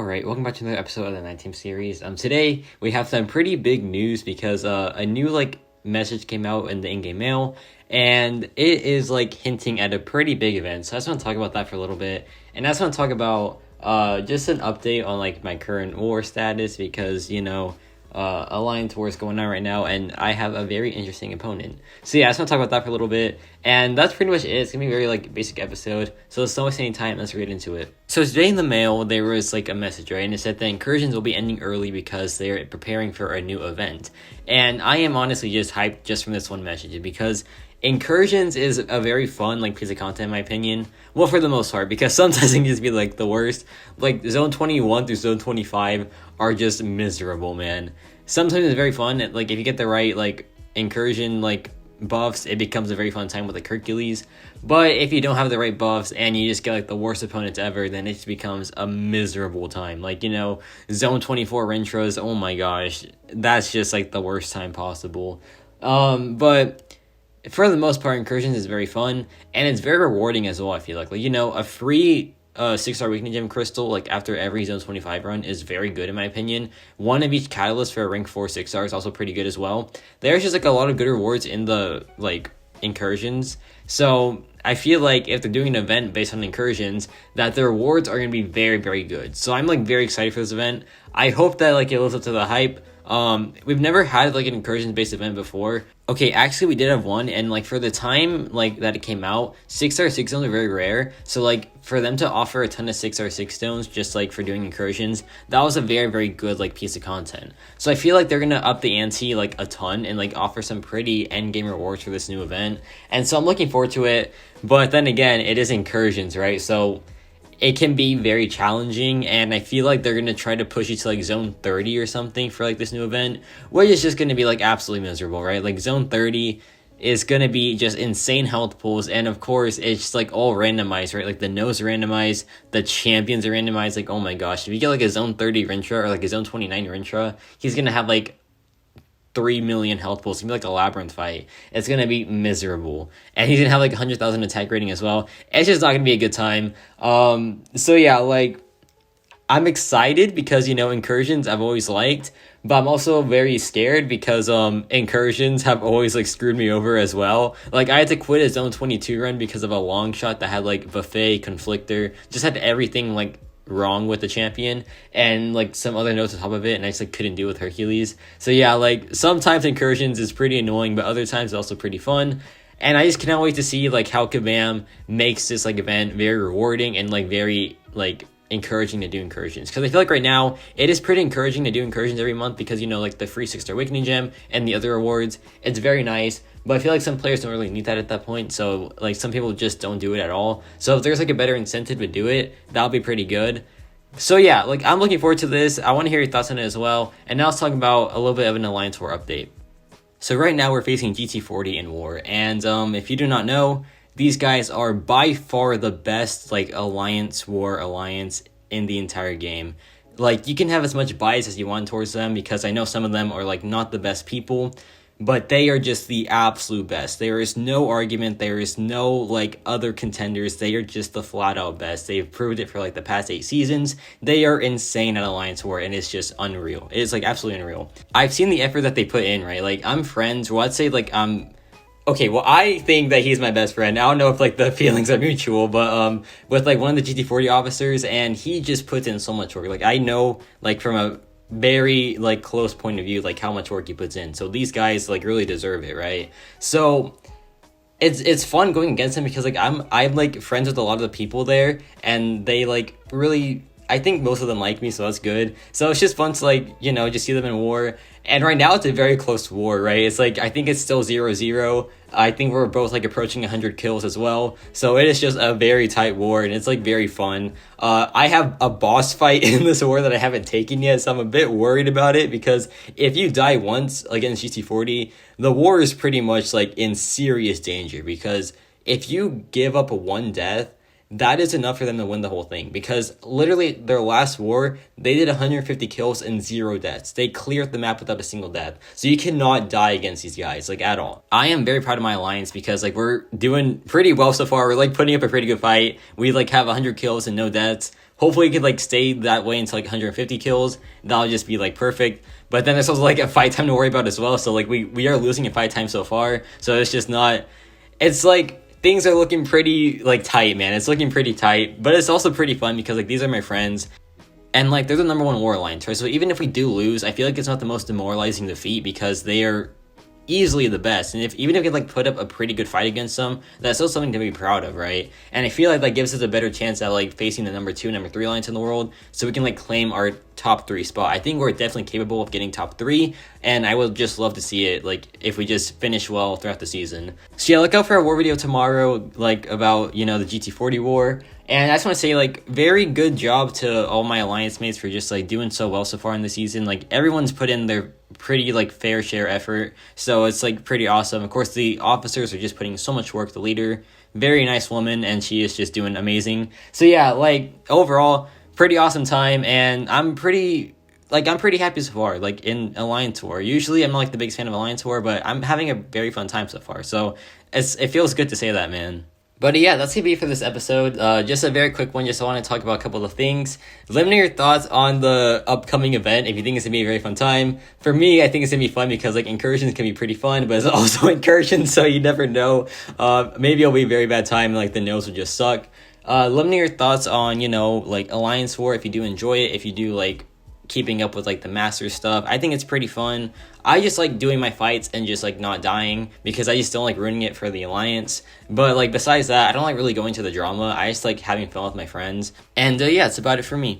Alright, welcome back to another episode of the Night Team series. Today we have some pretty big news because a new message came out in the in-game mail, and it is hinting at a pretty big event. So I just want to talk about that for a little bit, and I just want to talk about just an update on my current war status because Alliance War is going on right now, and I have a very interesting opponent. So yeah, I just want to talk about that for a little bit, and that's pretty much it. It's gonna be a very basic episode, so let's not waste any time. Let's get into it. So today in the mail there was a message, right, and it said the incursions will be ending early because they're preparing for a new event. And I am honestly just hyped just from this one message because incursions is a very fun piece of content in my opinion. Well, for the most part, because sometimes it can just be the worst. Zone 21 through zone 25 are just miserable, man. Sometimes it's very fun. If you get the right incursion buffs, it becomes a very fun time with Hercules. But if you don't have the right buffs and you just get the worst opponents ever, then it just becomes a miserable time. Zone 24 Rentras, oh my gosh, that's just the worst time possible. But for the most part, incursions is very fun, and it's very rewarding as well. I feel a free 6-star weakening gem crystal after every zone 25 run is very good in my opinion. One of each catalyst for a rank 4 6-star is also pretty good as well. There's just a lot of good rewards in the incursions, so I feel if they're doing an event based on incursions, that the rewards are going to be very, very good. So I'm very excited for this event. I hope that it lives up to the hype. We've never had an incursions based event before. Okay, actually we did have one, and for the time that it came out, 6-star 6 stones are very rare. So for them to offer a ton of 6-star 6 stones just for doing incursions, that was a very, very good piece of content. So I feel they're gonna up the ante a ton and offer some pretty end game rewards for this new event. And so I'm looking forward to it. But then again, it is incursions, right? So it can be very challenging, and I feel they're going to try to push you to zone 30 or something for this new event, which is just going to be absolutely miserable, right? Zone 30 is going to be just insane health pools, and of course it's just all randomized, right? The nodes are randomized, the champions are randomized. Oh my gosh, if you get a zone 30 Rintra or a zone 29 Rintra, he's going to have 3 million health pools. It's gonna be a labyrinth fight. It's gonna be miserable, and he's gonna have 100,000 attack rating as well. It's just not gonna be a good time. So yeah, I'm excited because incursions I've always liked, but I'm also very scared because incursions have always screwed me over as well. I had to quit a zone 22 run because of a long shot that had buffet, conflictor, just had everything wrong with the champion, and some other notes on top of it, and I just couldn't deal with Hercules. So yeah, sometimes incursions is pretty annoying, but other times it's also pretty fun. And I just cannot wait to see how Kabam makes this event very rewarding and very encouraging to do incursions, because I feel right now it is pretty encouraging to do incursions every month because the free 6-star awakening gem and the other rewards. It's very nice, but I feel some players don't really need that at that point, so some people just don't do it at all. So if there's a better incentive to do it, that'll be pretty good. So yeah, I'm looking forward to this. I want to hear your thoughts on it as well. And now let's talk about a little bit of an Alliance War update. So right now we're facing GT40 in War, and if you do not know, these guys are by far the best Alliance War alliance in the entire game. You can have as much bias as you want towards them, because I know some of them are not the best people, but they are just the absolute best. There is no argument. There is no other contenders. They are just the flat out best. They've proved it for the past 8 seasons. They are insane at Alliance War, and it's just unreal. It is absolutely unreal. I've seen the effort that they put in, right? I'm friends, well, I'd say okay, well, I think that he's my best friend. I don't know if the feelings are mutual, but with one of the GT40 officers, and he just puts in so much work. I know from a very close point of view how much work he puts in. So these guys really deserve it, right? So it's fun going against him because I'm friends with a lot of the people there, and they really, I think most of them like me, so that's good. So it's just fun to just see them in war. And right now it's a very close war, right? It's I think it's still 0-0. I think we're both approaching 100 kills as well. So it is just a very tight war, and it's very fun. I have a boss fight in this war that I haven't taken yet, so I'm a bit worried about it, because if you die once against GT40, the war is pretty much in serious danger, because if you give up one death, that is enough for them to win the whole thing, because literally their last war, they did 150 kills and 0 deaths. They cleared the map without a single death. So you cannot die against these guys, at all. I am very proud of my alliance because, we're doing pretty well so far. We're, putting up a pretty good fight. We, have 100 kills and no deaths. hopefully it could like stay that way until like 150 kills. That'll just be like perfect. But then there's also like a fight time to worry about as well. So like we are losing in fight time so far. So it's just not. It's like things are looking pretty like tight, man. It's looking pretty tight, but it's also pretty fun because like these are my friends. And like they're the number one war alliance, right? So even if we do lose, I feel like it's not the most demoralizing defeat because they are easily the best. And even if we like put up a pretty good fight against them, that's still something to be proud of, right? And I feel like that gives us a better chance at like facing the number 2, number 3 alliance in the world, so we can like claim our top 3 spot. I think we're definitely capable of getting top 3, and I would just love to see it like if we just finish well throughout the season. So yeah, look out for a war video tomorrow, like about, you know, the GT40 war. And I just want to say, like, very good job to all my alliance mates for just, like, doing so well so far in the season. Like, everyone's put in their pretty, like, fair share effort. So it's, like, pretty awesome. Of course, the officers are just putting so much work. The leader, very nice woman, and she is just doing amazing. So, yeah, like, overall, pretty awesome time. And I'm pretty happy so far, like, in Alliance War. Usually, I'm not, like, the biggest fan of Alliance War, but I'm having a very fun time so far. So it feels good to say that, man. But yeah, that's gonna be for this episode. Just a very quick one. Just I want to talk about a couple of things. Let me know your thoughts on the upcoming event. If you think it's gonna be a very fun time. For me, I think it's gonna be fun because like incursions can be pretty fun, but it's also incursions, so you never know. Maybe it'll be a very bad time and like the nose will just suck. Let me know your thoughts on, you know, like Alliance War. If you do enjoy it, if you do like keeping up with like the master stuff, I think it's pretty fun. I just like doing my fights and just like not dying because I just don't like ruining it for the alliance. But like besides that, I don't like really going to the drama. I just like having fun with my friends. And yeah, it's about it for me.